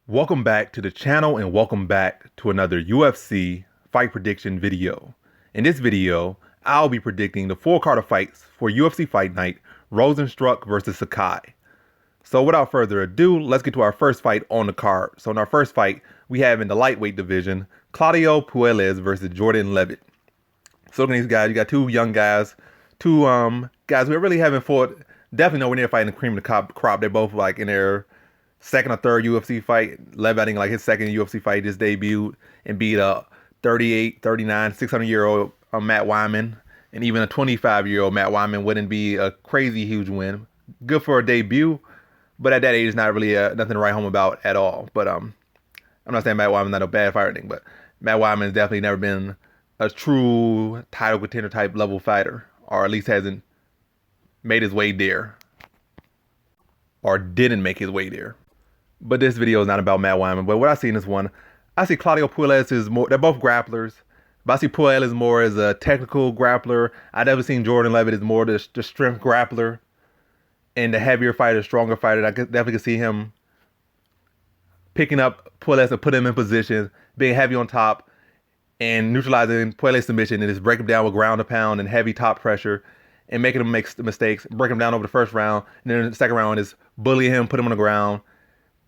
Welcome back to the channel and welcome back to another UFC fight prediction video. In this video, I'll be predicting the full card of fights for UFC Fight Night, Rozenstruik versus Sakai. So without further ado, let's get to our first fight on the card. So in our first fight, we have in the lightweight division, Claudio Puelles versus Jordan Leavitt. So looking at these guys, you got two young guys, two guys who really haven't fought, definitely nowhere near fighting the cream of the crop. They're both like in their second or third UFC fight. Leavitt, I think like his second UFC fight, just debuted and beat a 38, 39, 600-year-old Matt Wiman. And even a 25-year-old Matt Wiman wouldn't be a crazy huge win. Good for a debut, but at that age, it's not really nothing to write home about at all. But I'm not saying Matt Wiman's not a bad fighter thing, but Matt Wiman's definitely never been a true title contender type level fighter, or at least hasn't made his way there, or didn't make his way there. But this video is not about Matt Wiman. But what I see in this one, I see Claudio Puelles is more, they're both grapplers, but I see Puelles more as a technical grappler. I've never seen Jordan Leavitt as more the strength grappler and the heavier fighter, stronger fighter. I definitely can see him picking up Puelles and put him in position, being heavy on top, and neutralizing Puelles' submission and just break him down with ground and pound and heavy top pressure and making him make mistakes, break him down over the first round, and then the second round is bully him, put him on the ground,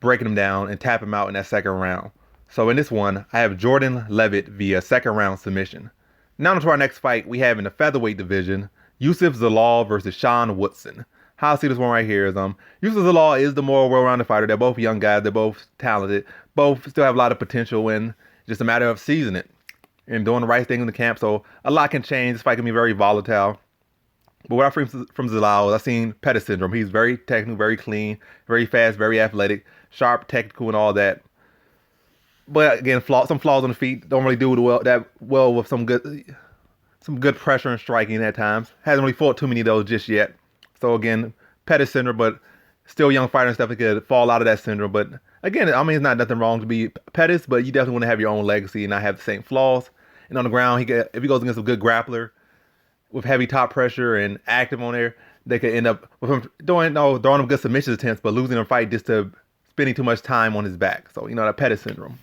breaking him down, and tap him out in that second round. So in this one, I have Jordan Leavitt via second round submission. Now on to our next fight, we have in the featherweight division, Youssef Zalal versus Sean Woodson. How I see this one right here is Youssef Zalal is the more well-rounded fighter. They're both young guys, they're both talented, both still have a lot of potential, and just a matter of seasoning it and doing the right thing in the camp. So a lot can change. This fight can be very volatile. But what I've seen from Zalal is I've seen Pettis syndrome. He's very technical, very clean, very fast, very athletic, sharp, technical, and all that. But again, some flaws on the feet. Don't really do that well with some good pressure and striking at times. Hasn't really fought too many of those just yet. So again, Pettis syndrome, but still young fighter and stuff that could fall out of that syndrome. But again, I mean, it's not nothing wrong to be Pettis, but you definitely want to have your own legacy and not have the same flaws. And on the ground, if he goes against a good grappler with heavy top pressure and active on there, they could end up with him throwing him good submission attempts, but losing a fight just to spending too much time on his back. So, that Pettis syndrome.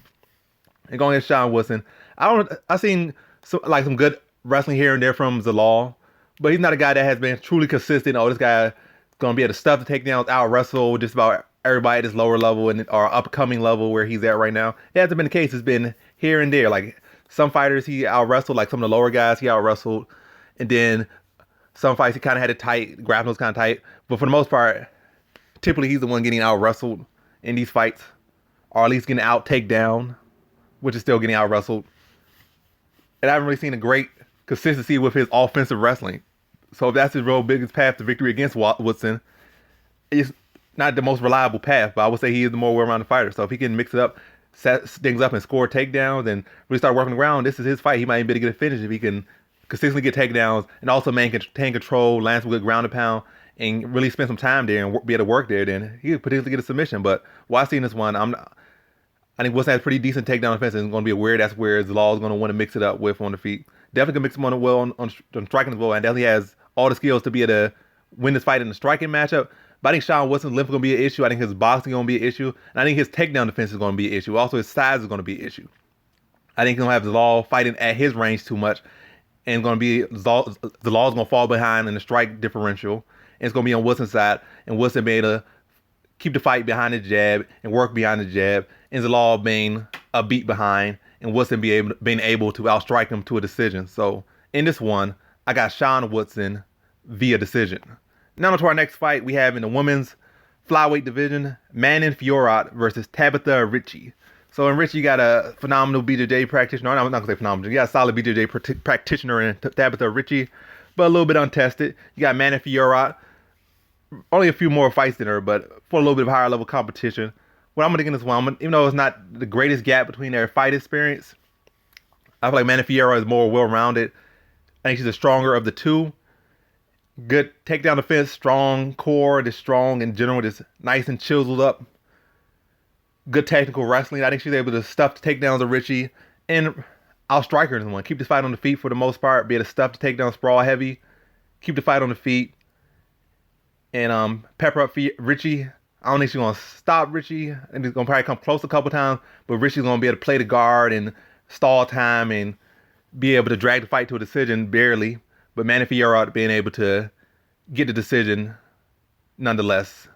And going against Sean Woodson, I've seen some good wrestling here and there from Zalal, but he's not a guy that has been truly consistent. Oh, this guy is going to be able to stuff the takedowns, out wrestle just about everybody at this lower level or upcoming level where he's at right now. It hasn't been the case. It's been here and there. Like some fighters he out wrestled, like some of the lower guys he out wrestled, and then some fights he kind of had it tight, grappling was kind of tight. But for the most part, typically he's the one getting out wrestled in these fights, or at least getting out takedown, which is still getting out wrestled. And I haven't really seen a great consistency with his offensive wrestling. So if that's his real biggest path to victory against Woodson, it's not the most reliable path, but I would say he is the more well-rounded fighter. So if he can mix it up, set things up and score takedowns and really start working the ground, this is his fight. He might even be able to get a finish if he can consistently get takedowns and also maintain control, land some good ground and pound, and really spend some time there and be able to work there, then he could potentially get a submission. But while I've seen this one, I think Woodson has pretty decent takedown defense, and it's going to be that's where Zalal is going to want to mix it up with on the feet. Definitely can mix him on striking as well, and definitely has all the skills to be able to win this fight in the striking matchup. But I think Sean Woodson's length is going to be an issue. I think his boxing is going to be an issue. And I think his takedown defense is going to be an issue. Also, his size is going to be an issue. I think he's going to have Zalal fighting at his range too much, and Zalal's going to fall behind in the strike differential. And it's going to be on Woodson's side, and Woodson being able to keep the fight behind the jab and work behind the jab, and Zalal being a beat behind, and Woodson being able to outstrike him to a decision. So in this one, I got Sean Woodson via decision. Now to our next fight, we have in the women's flyweight division, Fiorot versus Tabitha Ricci. So in Ricci, you got a phenomenal BJJ practitioner. I'm not going to say phenomenal. You got a solid BJJ practitioner in Tabitha Ricci, but a little bit untested. You got Fiorot, only a few more fights than her, but for a little bit of higher level competition. What I'm going to get in this one, even though it's not the greatest gap between their fight experience, I feel like Fiorot is more well-rounded. I think she's the stronger of the two. Good takedown defense, strong core, just strong in general, just nice and chiseled up. Good technical wrestling. I think she's able to stuff the takedowns of Ricci, and I'll strike her in this one. Keep this fight on the feet for the most part. Be able to stuff the takedown, sprawl heavy. Keep the fight on the feet. And pepper up Ricci. I don't think she's gonna stop Ricci, and he's gonna probably come close a couple times, but Ricci's gonna be able to play the guard and stall time and be able to drag the fight to a decision barely. But Manny Fiorot being able to get the decision nonetheless.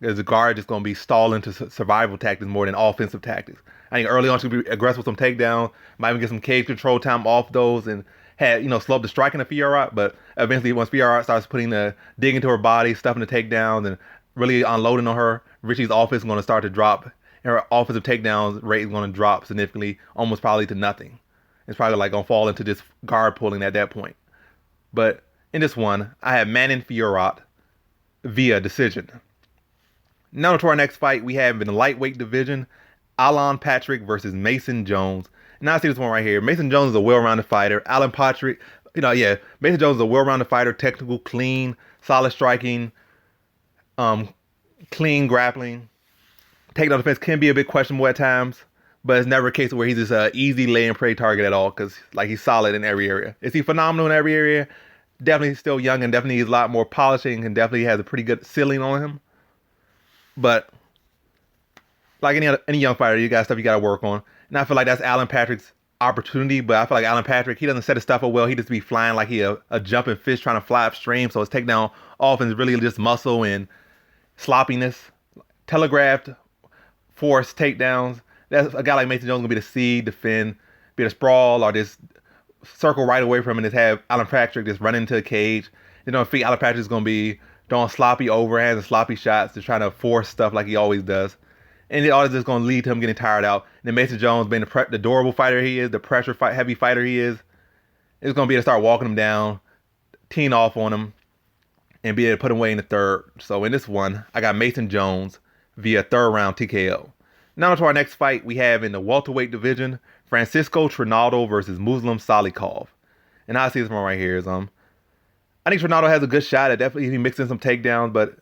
Because the guard is going to be stalling to survival tactics more than offensive tactics. I think early on she'll be aggressive with some takedowns, might even get some cage control time off those and slow up the striking of Fiorot. But eventually, once Fiorot starts putting the dig into her body, stuffing the takedowns, and really unloading on her, Ricci's offense is going to start to drop, and her offensive takedowns rate is going to drop significantly, almost probably to nothing. It's probably like going to fall into just guard pulling at that point. But in this one, I have Manning Fiorot via decision. Now to our next fight, we have in the lightweight division, Alan Patrick versus Mason Jones. And I see this one right here. Mason Jones is a well-rounded fighter. Alan Patrick, Mason Jones is a well-rounded fighter, technical, clean, solid striking, clean grappling. Takedown defense can be a bit questionable at times, but it's never a case where he's just an easy lay and prey target at all, because he's solid in every area. Is he phenomenal in every area? Definitely still young and definitely needs a lot more polishing and definitely has a pretty good ceiling on him. But like any young fighter, you got stuff you got to work on. And I feel like that's Alan Patrick's opportunity. But I feel like Alan Patrick, he doesn't set his stuff up well. He just be flying like he a jumping fish trying to fly upstream. So his takedown offense is really just muscle and sloppiness. Telegraphed, forced takedowns. That's a guy like Mason Jones going to be the seed, defend, be the sprawl, or just circle right away from him and just have Alan Patrick just run into a cage. I think Alan Patrick is going to be throwing sloppy overhands and sloppy shots to try to force stuff like he always does. And all this is going to lead to him getting tired out. And then Mason Jones, being the durable fighter he is, the pressure heavy fighter he is going to be able to start walking him down, teeing off on him, and be able to put him away in the third. So in this one, I got Mason Jones via third round TKO. Now to our next fight, we have in the welterweight division, Francisco Trinaldo versus Muslim Salikhov. And I see this one right here is I think Trinaldo has a good shot at definitely mixing some takedowns, but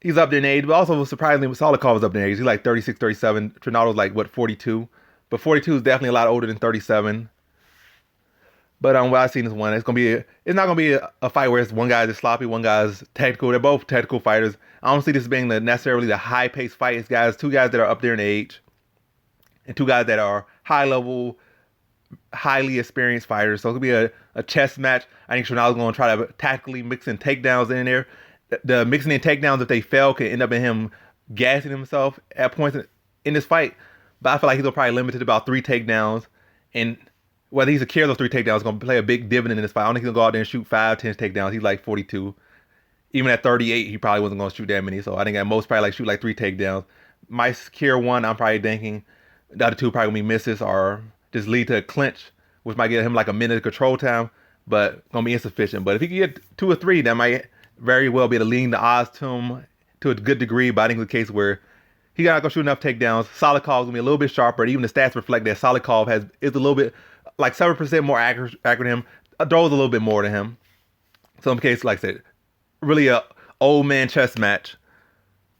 he's up there in age. But also, surprisingly, Salikhov is up there in age. He's like 36, 37. Trinaldo's like, 42? But 42 is definitely a lot older than 37. But what I've seen this one, it's not gonna be a fight where it's one guy's just sloppy, one guy's technical. They're both technical fighters. I don't see this being necessarily the high-paced fight. It's two guys that are up there in age, and two guys that are high-level, highly experienced fighters. So it could be a chess match. I think Trinaldo's going to try to tactically mix in takedowns in there. The mixing in takedowns, if they fail, can end up in him gassing himself at points in this fight. But I feel like he'll probably limit it to about 3 takedowns. And whether he secures those 3 takedowns is going to play a big dividend in this fight. I don't think he'll go out there and shoot 5, 10 takedowns. He's like 42. Even at 38, he probably wasn't going to shoot that many. So I think at most probably shoot 3 takedowns. Might secure 1, I'm probably thinking. The other 2 probably going to be misses or just lead to a clinch, which might get him a minute of control time, but going to be insufficient. But if he can get 2 or 3, that might very well be able to lean the odds to him to a good degree. But I think it's a case where he got to go shoot enough takedowns. Salikhov is going to be a little bit sharper. Even the stats reflect that Salikhov is a little bit, 7% more accurate than him. Throws a little bit more to him. So in case, like I said, really a old man chess match.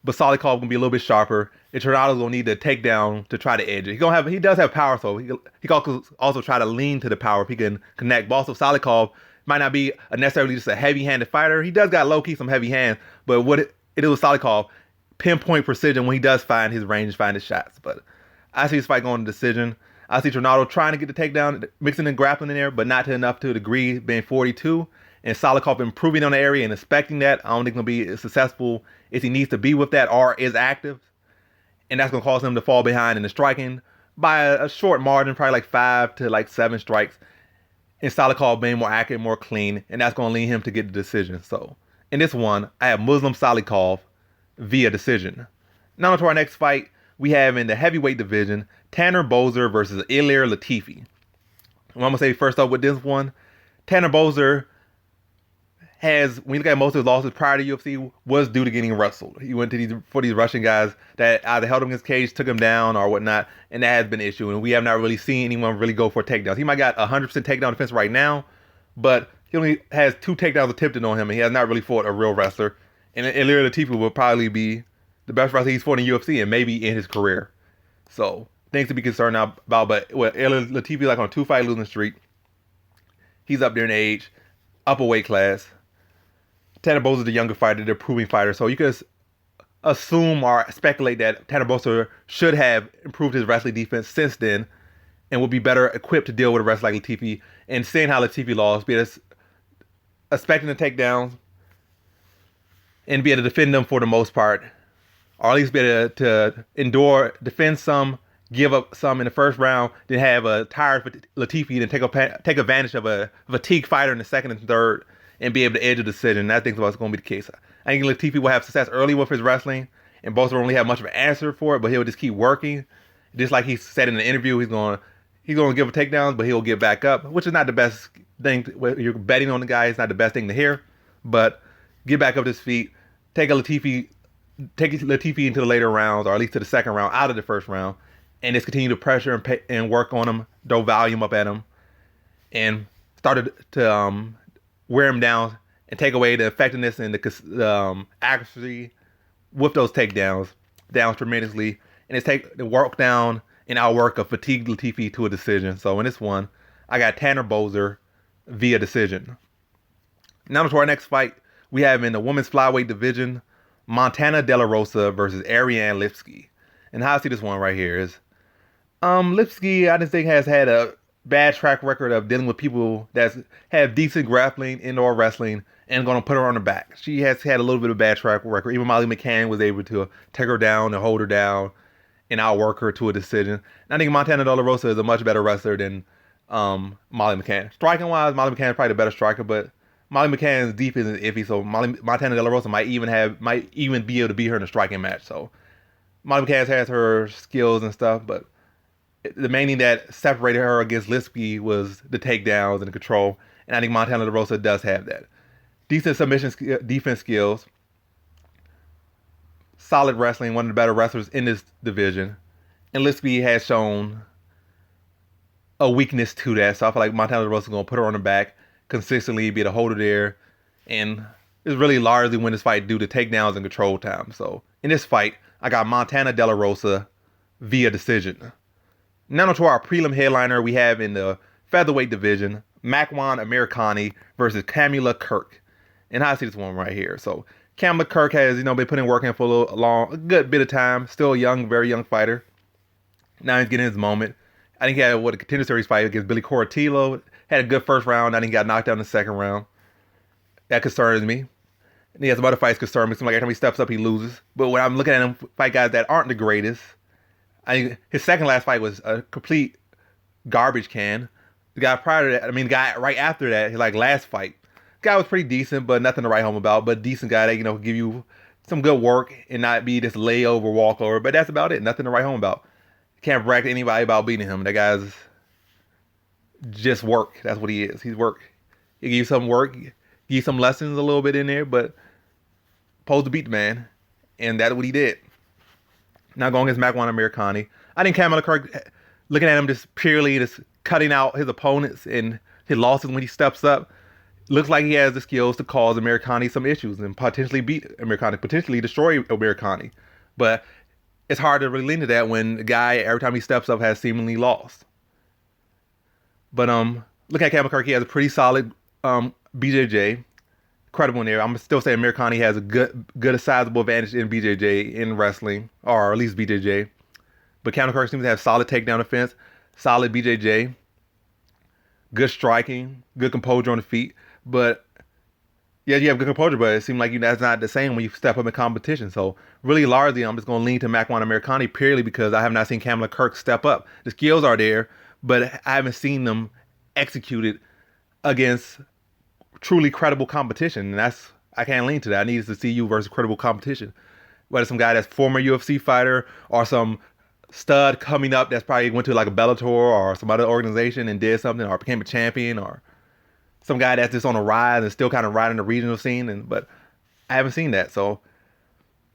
But Salikhov going to be a little bit sharper. And Trinaldo's going to need the takedown to try to edge it. He does have power, so he can also try to lean to the power if he can connect. But also Salikhov might not be necessarily just a heavy-handed fighter. He does got low-key some heavy hands. But what it is with Salikhov, pinpoint precision when he does find his range, find his shots. But I see this fight going to decision. I see Trinaldo trying to get the takedown, mixing and grappling in there, but not enough to a degree, being 42. And Salikhov improving on the area and expecting that. I don't think he'll be as successful as he needs to be with that or is active. And that's going to cause him to fall behind in the striking by a short margin, probably 5 to 7 strikes. And Salikhov being more accurate, more clean. And that's going to lead him to get the decision. So in this one, I have Muslim Salikhov via decision. Now to our next fight, we have in the heavyweight division, Tanner Boser versus Ilir Latifi. What I'm going to say first up with this one, Tanner Boser has, when you look at most of his losses prior to UFC, was due to getting wrestled. He went to these Russian guys that either held him in his cage, took him down, or whatnot, and that has been an issue. And we have not really seen anyone really go for takedowns. He might got 100% takedown defense right now, but he only has 2 takedowns attempted on him, and he has not really fought a real wrestler. And Ilir Latifi will probably be the best wrestler he's fought in UFC and maybe in his career. So things to be concerned about. But Ilir Latifi on a 2-fight losing streak. He's up there in age, upper weight class. Tanner Boser is the younger fighter, the proving fighter. So you could assume or speculate that Tanner Boser should have improved his wrestling defense since then and would be better equipped to deal with a wrestler like Latifi. And seeing how Latifi lost, be expecting the takedowns and be able to defend them for the most part, or at least be able to endure, defend some, give up some in the first round, then have a tired Latifi and take advantage of a fatigued fighter in the second and third and be able to edge a decision. And I think that's going to be the case. I think Latifi will have success early with his wrestling, and Boser won't really have much of an answer for it, but he'll just keep working. Just like he said in the interview, he's going to give a takedowns, but he'll get back up, which is not the best thing. You're betting on the guy, it's not the best thing to hear, but get back up to his feet, take Latifi into the later rounds, or at least to the second round, out of the first round, and just continue to pressure and work on him, throw volume up at him, and started to wear him down and take away the effectiveness and the accuracy with those takedowns down tremendously, and it's take the work down and outwork a fatigued Latifi to a decision. So in this one, I got Tanner Boser via decision. Now to our next fight, we have in the women's flyweight division, Montana De La Rosa versus Ariane Lipski. And how I see this one right here is, Lipski, I just think has had a bad track record of dealing with people that have decent grappling, indoor wrestling, and going to put her on her back. She has had a little bit of bad track record. Even Molly McCann was able to take her down and hold her down and outwork her to a decision. And I think Montana De La Rosa is a much better wrestler than Molly McCann. Striking-wise, Molly McCann is probably the better striker, but Molly McCann's defense is iffy, so Montana De La Rosa might even be able to beat her in a striking match. So Molly McCann has her skills and stuff, but the main thing that separated her against Lipski was the takedowns and the control, and I think Montana De La Rosa does have that. Decent submission defense skills, solid wrestling, one of the better wrestlers in this division, and Lipski has shown a weakness to that, so I feel like Montana De La Rosa is going to put her on her back consistently, be able to hold her there, and it's really largely win this fight due to takedowns and control time. So in this fight, I got Montana De La Rosa via decision. Now to our prelim headliner, we have in the featherweight division, Makwan Amirkhani versus Kamila Kirk. And how I see this one right here. So Kamila Kirk has, been putting work in for a good bit of time. Still a young, very young fighter. Now he's getting his moment. I think he had a contender series fight against Billy Cortillo. Had a good first round. I think he got knocked out in the second round. That concerns me. And he has some other fights concern me. Seems like every time he steps up, he loses. But when I'm looking at him fight guys that aren't the greatest, I think his second last fight was a complete garbage can. The guy prior to that, guy right after that, his last fight, the guy was pretty decent, but nothing to write home about. But decent guy that give you some good work and not be this layover, walkover. But that's about it. Nothing to write home about. Can't brag to anybody about beating him. That guy's just work. That's what he is. He's work. He give you some work, give you some lessons a little bit in there, but supposed to beat the man, and that's what he did. Now going against Makwan Amirkhani. I think Kamila Kirk, looking at him just purely just cutting out his opponents and his losses when he steps up, looks like he has the skills to cause Amirkhani some issues and potentially beat Amirkhani, potentially destroy Amirkhani. But it's hard to really lean to that when the guy, every time he steps up, has seemingly lost. But looking at Kamila Kirk, he has a pretty solid BJJ. Credible in there. I'm still saying Amirkhani has a good sizable advantage in BJJ, in wrestling, or at least BJJ. But Kamila Kirk seems to have solid takedown defense, solid BJJ, good striking, good composure on the feet. But yeah, you have good composure, but it seems like that's not the same when you step up in competition. So really largely, I'm just going to lean to Makwan Amirkhani purely because I have not seen Kamila Kirk step up. The skills are there, but I haven't seen them executed against truly credible competition, and I can't lean to that. I need to see you versus credible competition. Whether some guy that's former UFC fighter or some stud coming up that's probably went to a Bellator or some other organization and did something or became a champion, or some guy that's just on a rise and still kind of riding the regional scene. But I haven't seen that, so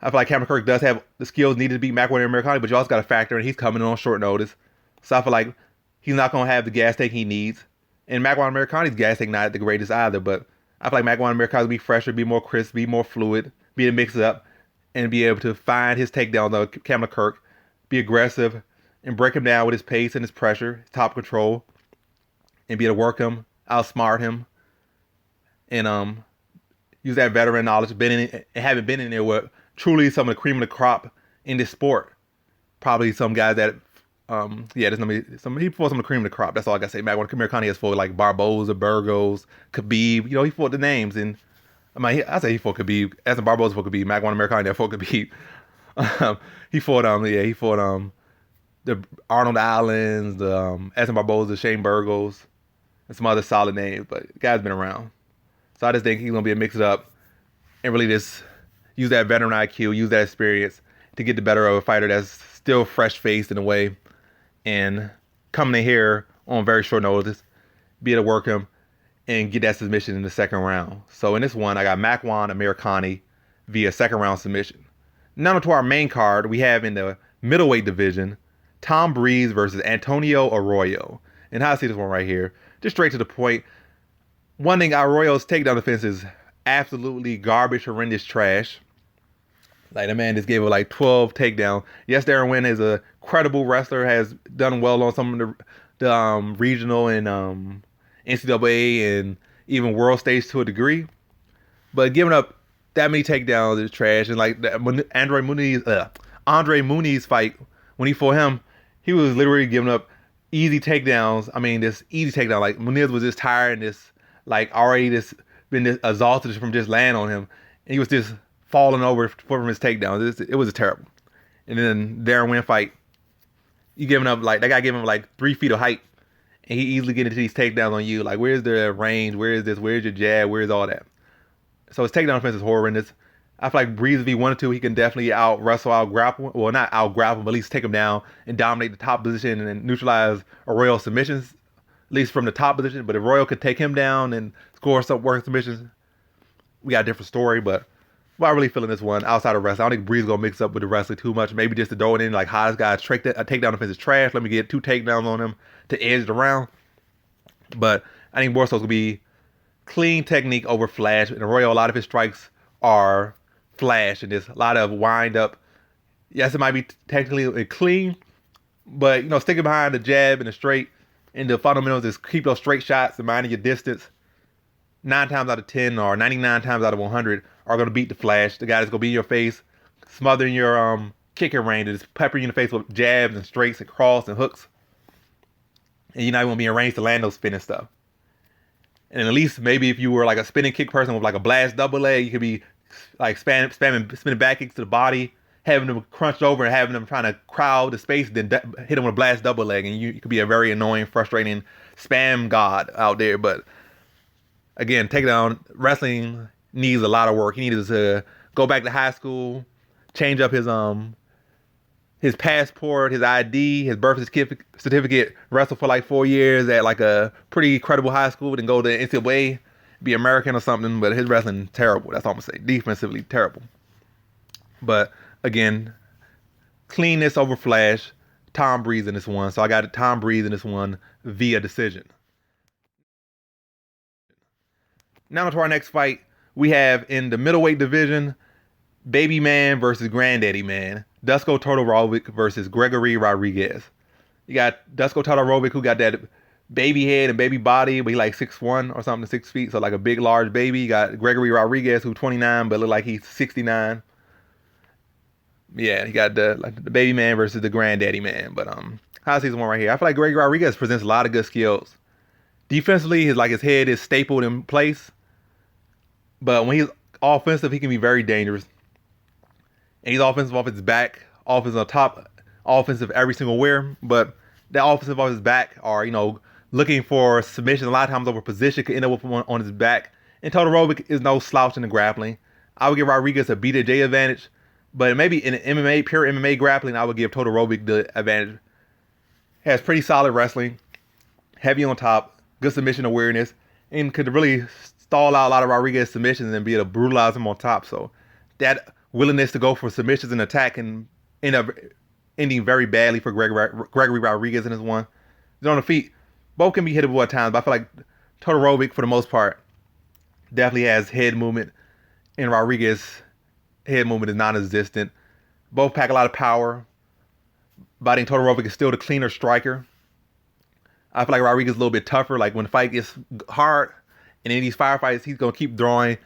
I feel like Kamila Kirk does have the skills needed to beat Makwan Amirkhani, but you also got to factor in he's coming in on short notice, so I feel like he's not going to have the gas tank he needs. And Makwan Amirkhani's gas tank not the greatest either, but I feel like Makwan Amirkhani will be fresher, be more crisp, be more fluid, be able to mix it up, and be able to find his takedown of Kamila Kirk, be aggressive, and break him down with his pace and his pressure, his top control, and be able to work him, outsmart him, and use that veteran knowledge, having been in there with truly some of the cream of the crop in this sport. Probably some guys that, there's gonna be he fought some of the cream of the crop. That's all I gotta say. Amirkhani has fought like Barboza, Burgos, Khabib. He fought the names, and I say he fought Khabib. As in Barboza fought Khabib. Amirkhani that fought Khabib. He fought the Arnold Allens, the Edson Barboza, Shane Burgos, and some other solid names. But the guy's been around, so I just think he's gonna be a mix it up and really just use that veteran IQ, use that experience to get the better of a fighter that's still fresh-faced in a way, and coming in here on very short notice, be able to work him and get that submission in the second round. So in this one, I got Makwan Amirkhani via second round submission. Now to our main card, we have in the middleweight division, Tom Breese versus Antonio Arroyo. And how I see this one right here, just straight to the point. One thing, Arroyo's takedown defense is absolutely garbage, horrendous trash. Like, the man just gave it like 12 takedowns. Yes, Darren Wynn is a credible wrestler, has done well on some of the regional and NCAA and even world stage to a degree. But giving up that many takedowns is trash. And like Andre Muniz fight, when he fought him, he was literally giving up easy takedowns. I mean, this easy takedown. Like, Muniz was just tired and just like already just been exhausted from just laying on him. And he was just falling over from his takedowns. It was terrible. And then Darren Wynn fight, you giving up like, that guy giving him like 3 feet of height, and he easily get into these takedowns on you. Like, where's the range? Where is this? Where's your jab? Where's all that? So his takedown defense is horrendous. I feel like Breeze, if he wanted to, he can definitely out wrestle, out grapple. Well, not out grapple, but at least take him down and dominate the top position and then neutralize Arroyo's submissions, at least from the top position. But if Arroyo could take him down and score some working submissions, we got a different story. But I really feeling this one outside of wrestling. I don't think Breeze gonna mix up with the wrestling too much. Maybe just to throw it in like, how this guy's a takedown defense is trash. Let me get 2 takedowns on him to edge the round. But I think more so it's gonna be clean technique over flash. And Arroyo, a lot of his strikes are flash and just a lot of wind up. Yes, it might be technically clean, but sticking behind the jab and the straight and the fundamentals is keep those straight shots and minding your distance. 9 times out of 10 or 99 times out of 100 are going to beat the flash. The guy that's going to be in your face, smothering your kicking range, and just peppering you in the face with jabs and straights and cross and hooks. And you're not going to be in range to land those spinning stuff. And at least maybe if you were like a spinning kick person with like a blast double leg, you could be like spinning back kicks to the body, having them crunched over and having them trying to crowd the space, then hit them with a blast double leg. And you could be a very annoying, frustrating spam god out there. But again, takedown wrestling needs a lot of work. He needed to go back to high school, change up his passport, his ID, his birth certificate, wrestle for like 4 years at like a pretty credible high school, then go to NCAA, be American or something. But his wrestling terrible. That's all I'm gonna say. Defensively terrible. But again, cleanness over flash. Tom Breeze in this one. So I got Tom Breeze in this one via decision. Now to our next fight. We have in the middleweight division, Baby Man versus Granddaddy Man. Dusko Todorovic versus Gregory Rodrigues. You got Dusko Todorovic, who got that baby head and baby body, but he like 6'1" or something, 6 feet, so like a big, large baby. You got Gregory Rodrigues, who 29, but look like he's 69. Yeah, he got the Baby Man versus the Granddaddy Man. But how I see this one right here, I feel like Gregory Rodrigues presents a lot of good skills. Defensively, his head is stapled in place. But when he's offensive, he can be very dangerous. And he's offensive off his back, offensive on top, offensive every single where. But that offensive off his back are, looking for submission. A lot of times over position, could end up with one on his back. And Todorovic is no slouch in the grappling. I would give Rodrigues a BJJ advantage. But maybe in MMA, pure MMA grappling, I would give Todorovic the advantage. Has pretty solid wrestling, heavy on top, good submission awareness, and could really stall out a lot of Rodrigues submissions and be able to brutalize him on top. So that willingness to go for submissions and attack can end up ending very badly for Gregory Rodrigues in this one. He's on the feet. Both can be hittable at times, but I feel like Todorovic, for the most part, definitely has head movement, and Rodrigues' head movement is non-existent. Both pack a lot of power, but I think Todorovic is still the cleaner striker. I feel like Rodrigues is a little bit tougher. Like when the fight gets hard, and in these firefights, he's going to keep throwing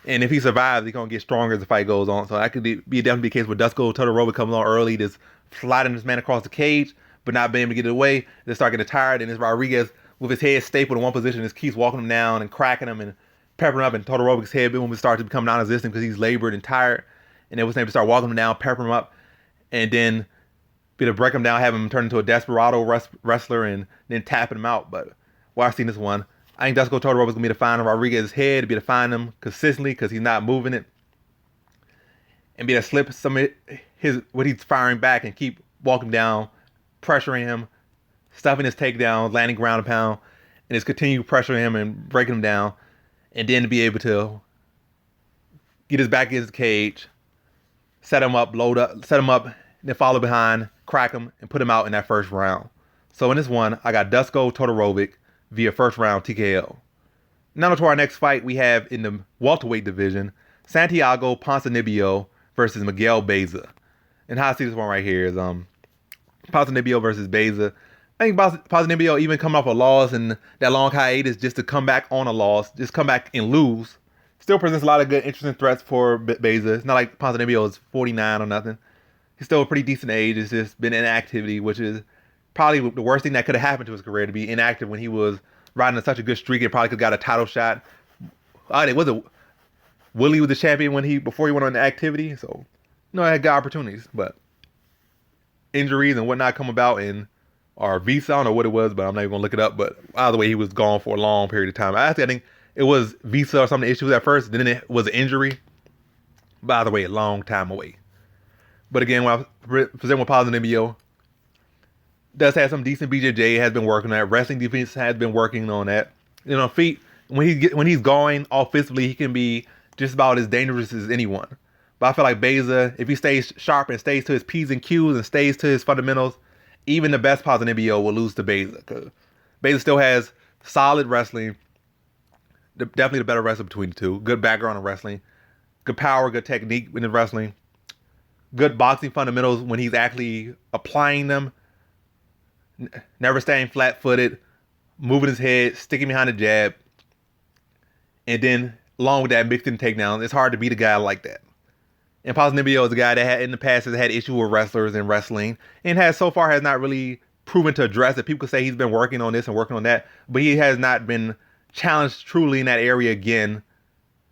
And if he survives, he's going to get stronger as the fight goes on. So that could be definitely be a case where Dusko Todorovic comes on early, just sliding this man across the cage, but not being able to get it away. They start getting tired, and it's Rodrigues with his head stapled in one position, just keeps walking him down and cracking him and peppering him up, and Todorovic's head will start to become non-existent because he's labored and tired. And they was able to start walking him down, peppering him up, and then be able to break him down, have him turn into a desperado wrestler, and then tapping him out. But while I've seen this one, I think Dusko Todorovic's going to be able to find Rodrigues' head, to be able to find him consistently because he's not moving it, and be able to slip some of what he's firing back and keep walking down, pressuring him, stuffing his takedowns, landing ground and pound, and just continue pressuring him and breaking him down, and then to be able to get his back against the cage, set him up, then follow behind, crack him, and put him out in that first round. So in this one, I got Dusko Todorovic via first round TKO. Now to our next fight we have in the welterweight division, Santiago Ponzinibbio versus Miguel Baeza. And how I see this one right here is Ponzinibbio versus Baeza. I think Ponzinibbio, even coming off a loss and that long hiatus, just to come back on a loss, just come back and lose, still presents a lot of good, interesting threats for Baeza. It's not like Ponzinibbio is 49 or nothing. He's still a pretty decent age. It's just been inactivity, which is probably the worst thing that could have happened to his career, to be inactive when he was riding such a good streak and probably could have got a title shot. Willie was the champion before he went on the activity, so he had good opportunities, but injuries and whatnot come about or visa, I don't know what it was, but I'm not even gonna look it up. But either way, he was gone for a long period of time. I think it was visa or some of the issues at first, then it was an injury. By the way, a long time away. But again, when I present with Ponzinibbio, does have some decent BJJ, has been working on that. Wrestling defense has been working on that. Feet, when he's going offensively, he can be just about as dangerous as anyone. But I feel like Baeza, if he stays sharp and stays to his P's and Q's and stays to his fundamentals, even the best Ponzinibbio will lose to Baeza. Because Baeza still has solid wrestling, definitely the better wrestler between the two. Good background in wrestling, good power, good technique in his wrestling, good boxing fundamentals when he's actually applying them. Never staying flat-footed, moving his head, sticking behind the jab, and then along with that mixed in takedowns. It's hard to beat a guy like that. And Ponzinibbio is a guy that in the past has had issues with wrestlers and wrestling, and has not really proven to address it. People could say he's been working on this and working on that, but he has not been challenged truly in that area again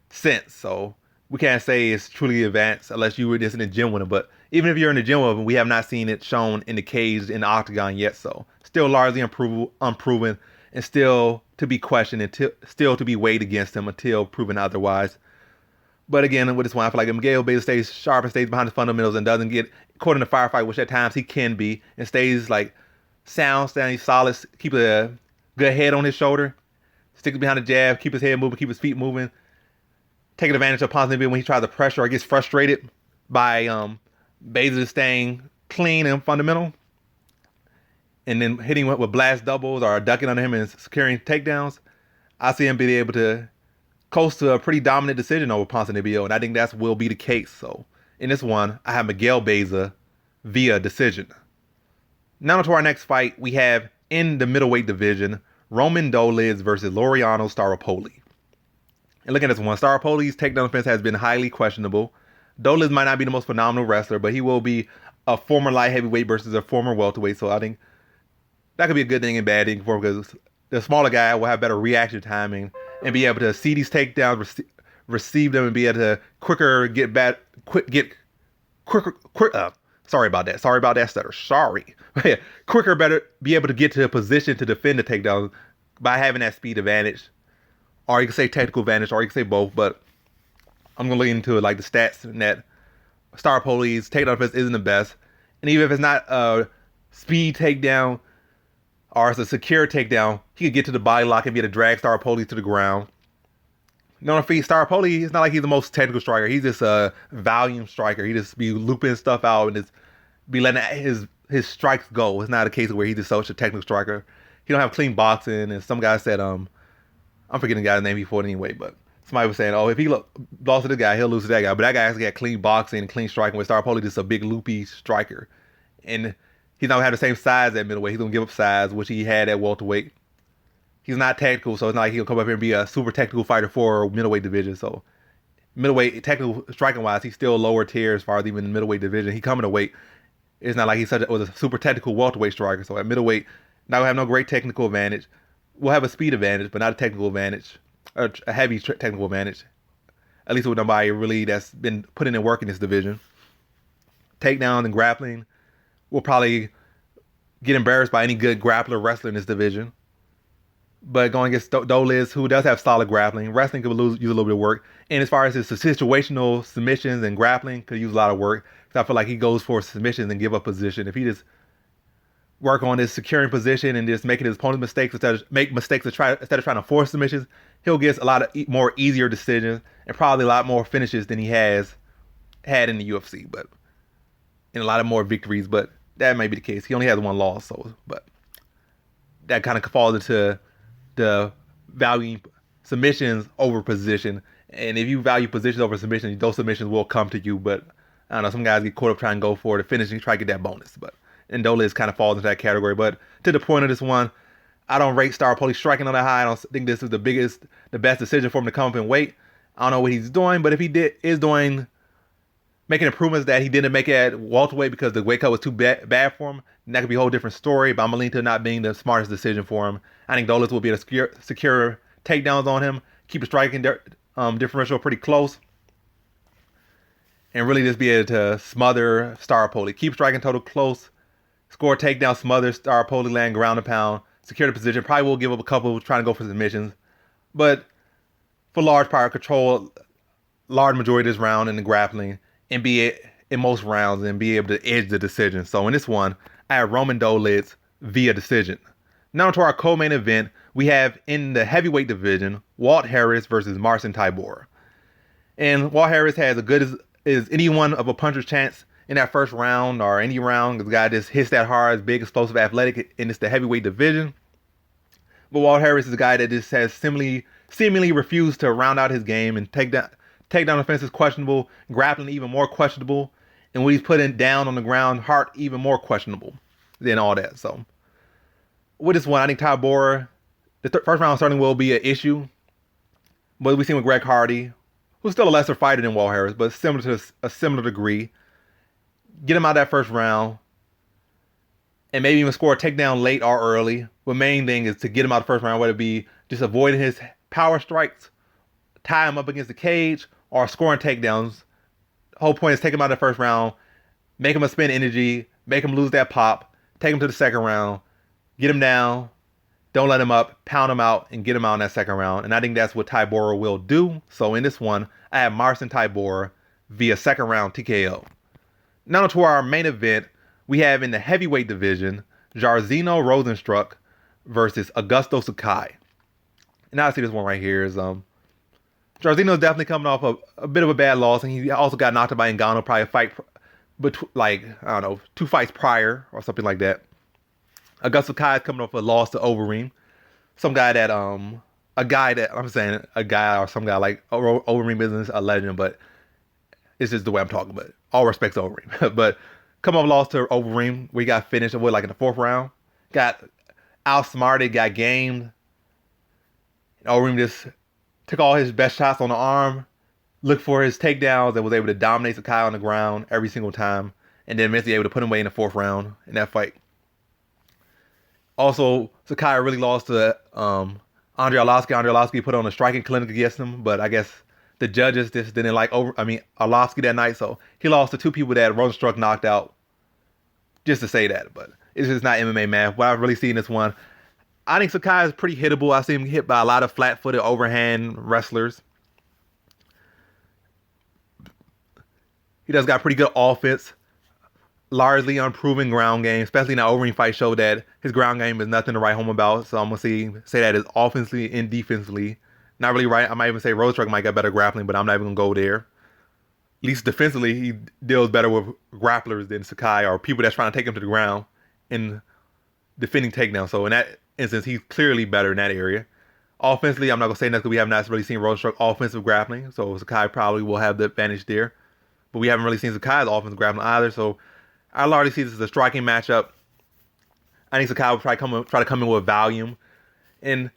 since. So we can't say it's truly advanced unless you were just in the gym with him. But even if you're in the gym with him, we have not seen it shown in the cage, in the octagon yet. So still largely unproven, and still to be questioned, and still to be weighed against him until proven otherwise. But again, with this one, I feel like Miguel Baeza stays sharp and stays behind his fundamentals and doesn't get caught in a firefight, which at times he can be, and stays like sound, standing solid, keep a good head on his shoulder, sticks behind the jab, keep his head moving, keep his feet moving, taking advantage of Ponzinibbio when he tries to pressure or gets frustrated by Baeza staying clean and fundamental, and then hitting with blast doubles or ducking under him and securing takedowns. I see him being able to coast to a pretty dominant decision over Ponzinibbio, and I think that will be the case. So in this one, I have Miguel Baeza via decision. Now to our next fight, we have in the middleweight division, Roman Dolidze versus Laureano Staropoli. And looking at this one, Staropoli's takedown defense has been highly questionable. Dolidze might not be the most phenomenal wrestler, but he will be a former light heavyweight versus a former welterweight. So I think that could be a good thing and bad thing for him, because the smaller guy will have better reaction timing and be able to see these takedowns, receive them, and be able to quicker get back, sorry about that stutter. Sorry. Quicker, better be able to get to a position to defend the takedown by having that speed advantage. Or you can say technical advantage, or you can say both, but I'm going to lean into it like the stats in that Staropoli's takedown defense isn't the best. And even if it's not a speed takedown or it's a secure takedown, he could get to the body lock and be able to drag Staropoli to the ground. No defeat, Staropoli, it's not like he's the most technical striker. He's just a volume striker. He just be looping stuff out and just be letting his strikes go. It's not a case where he's just such a technical striker. He don't have clean boxing. And some guy said, I'm forgetting the guy's name before it anyway, but somebody was saying, if he lost to this guy, he'll lose to that guy. But that guy actually got clean boxing and clean striking, with Staropoli just a big loopy striker. And he's not going to have the same size at middleweight. He's going to give up size, which he had at welterweight. He's not technical, so it's not like he'll come up here and be a super technical fighter for a middleweight division. So middleweight, technical striking wise, he's still lower tier as far as even the middleweight division. He coming to weight. It's not like was a super technical welterweight striker. So at middleweight, not gonna have no great technical advantage. We'll have a speed advantage, but not a technical advantage, or a heavy technical advantage. At least with nobody really that's been putting in work in this division. Takedowns and grappling will probably get embarrassed by any good grappler wrestler in this division. But going against Dolidze, who does have solid grappling, wrestling could use a little bit of work. And as far as his situational submissions and grappling, could use a lot of work. So I feel like he goes for submissions and give up position. If he just work on his securing position and just making his opponent's mistakes instead of trying to force submissions, he'll get a lot of more easier decisions and probably a lot more finishes than he has had in the UFC, but and a lot of more victories. But that may be the case. He only has one loss, but that kind of falls into the valuing submissions over position. And if you value positions over submissions, those submissions will come to you. But I don't know, some guys get caught up trying to go for the finish and try to get that bonus. And Dolidze kind of falls into that category. But to the point of this one, I don't rate Staropoli striking on that high. I don't think this is the best decision for him to come up and weight. I don't know what he's doing, but if he is making improvements that he didn't make at welterweight because the weight cut was too bad for him, and that could be a whole different story. But I'm leaning to not being the smartest decision for him. I think Dolidze will be able to secure takedowns on him, keep the striking differential pretty close, and really just be able to smother Staropoli. Keep striking total close, score takedown, smother Staropoli, land ground and pound, secure the position. Probably will give up a couple trying to go for submissions, but for large part, control large majority of this round in the grappling and be in most rounds and be able to edge the decision. So in this one, I have Roman Dolidze via decision. Now to our co-main event, we have in the heavyweight division, Walt Harris versus Marcin Tybura. And Walt Harris has as good as anyone of a puncher's chance in that first round or any round. The guy just hits that hard, is big, explosive, athletic, and it's the heavyweight division. But Walt Harris is a guy that just has seemingly refused to round out his game, and takedown offense is questionable, grappling even more questionable, and what he's putting down on the ground, heart even more questionable than all that. So with this one, I think Tybura, the first round starting will be an issue. But we've seen with Greg Hardy, who's still a lesser fighter than Walt Harris, but similar to a similar degree. Get him out of that first round, and maybe even score a takedown late or early. But main thing is to get him out of the first round, whether it be just avoiding his power strikes, tie him up against the cage, or scoring takedowns. The whole point is take him out of the first round, make him expend energy, make him lose that pop, take him to the second round, get him down, don't let him up, pound him out, and get him out in that second round. And I think that's what Tybura will do. So in this one, I have Marcin Tybura via second round TKO. Now to our main event, we have in the heavyweight division, Jairzinho Rozenstruik versus Augusto Sakai. And I see this one right here is Jairzinho is definitely coming off a bit of a bad loss, and he also got knocked out by Ngannou, probably a fight, like, I don't know, 2 fights prior or something like that. Augusto Sakai is coming off a loss to Overeem. Some guy that, a guy or some guy like Overeem isn't a legend, but it's just the way I'm talking about it. All respect to Overeem. But come off a loss to Overeem, we got finished in the 4th round. Got outsmarted, got gamed. Overeem just took all his best shots on the arm, looked for his takedowns, and was able to dominate Sakai on the ground every single time, and then eventually able to put him away in the 4th round in that fight. Also, Sakai really lost to Andre Arlovski. Andre Arlovski put on a striking clinic against him, but I guess the judges just didn't like Arlovski that night, so he lost to 2 people that Rozenstruik knocked out. Just to say that, but it's just not MMA math. What I've really seen this one, I think Sakai is pretty hittable. I see him hit by a lot of flat-footed overhand wrestlers. He does got pretty good offense, largely unproven ground game, especially in that Overeem fight showed that his ground game is nothing to write home about. So I'm going to say that is offensively and defensively. Not really right. I might even say Rozenstruik might get better grappling, but I'm not even going to go there. At least defensively, he deals better with grapplers than Sakai or people that's trying to take him to the ground in defending takedowns. So in that instance, he's clearly better in that area. Offensively, I'm not going to say nothing because we have not really seen Rozenstruik offensive grappling, so Sakai probably will have the advantage there. But we haven't really seen Sakai's offensive grappling either, so I already see this as a striking matchup. I think Sakai will probably try to come in with volume. And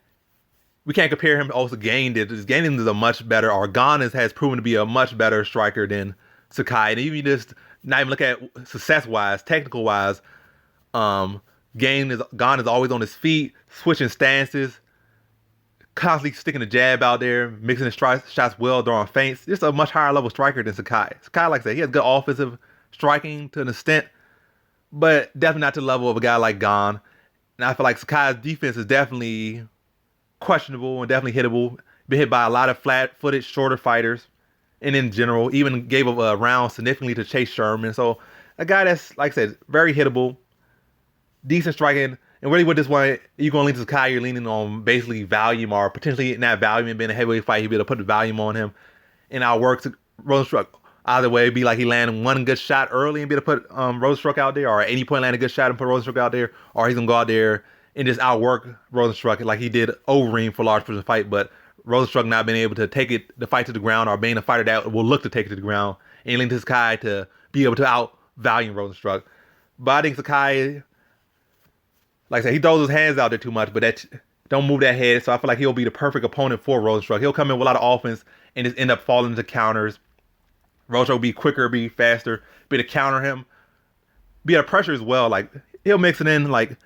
we can't compare him also Gain did. Gain is a much better, or Gon has proven to be a much better striker than Sakai. And even just not even look at success-wise, technical-wise, Gon is always on his feet, switching stances, constantly sticking a jab out there, mixing his shots well, throwing feints. Just a much higher level striker than Sakai. Sakai, like I said, he has good offensive striking to an extent, but definitely not to the level of a guy like Gon. And I feel like Sakai's defense is definitely questionable and definitely hittable. Been hit by a lot of flat-footed, shorter fighters, and in general, even gave up a round significantly to Chase Sherman. So a guy that's, like I said, very hittable, decent striking. And really with this one, you're going to lean to Sakai, you're leaning on basically volume, or potentially in that volume and being a heavyweight fight, he'll be able to put the volume on him. And I'll work to Rozenstruik. Either way, it'd be like he landed one good shot early and be able to put Rozenstruik out there, or at any point land a good shot and put Rozenstruik out there, or he's going to go out there and just outwork Rozenstruik like he did Overeem for large portions of the fight. But Rozenstruik not being able to take the fight to the ground, or being a fighter that will look to take it to the ground, and lean to Sakai to be able to out-volume Rozenstruik. But I think Sakai, like I said, he throws his hands out there too much, but that don't move that head. So I feel like he'll be the perfect opponent for Rozenstruik. He'll come in with a lot of offense and just end up falling into counters. Rozenstruik will be quicker, be faster, be able to counter him, be able to pressure as well. Like, he'll mix it in, like,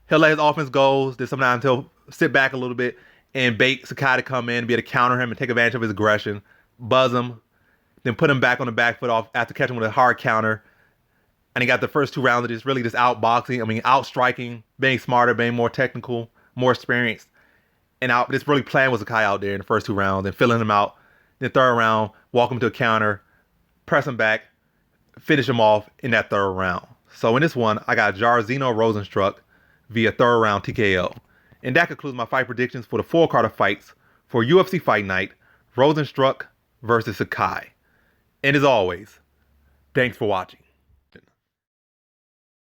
he'll let his offense go. Then sometimes he'll sit back a little bit and bait Sakai to come in, be able to counter him and take advantage of his aggression, buzz him, then put him back on the back foot off after catching him with a hard counter. And he got the first 2 rounds of just really just out striking, being smarter, being more technical, more experienced. And just really playing with Sakai out there in the first 2 rounds and filling him out. Then 3rd round, walk him to a counter, press him back, finish him off in that 3rd round. So in this one, I got Jairzinho Rozenstruik via 3rd round TKO. And that concludes my fight predictions for the 4 card of fights for UFC Fight Night, Rozenstruik versus Sakai. And as always, thanks for watching.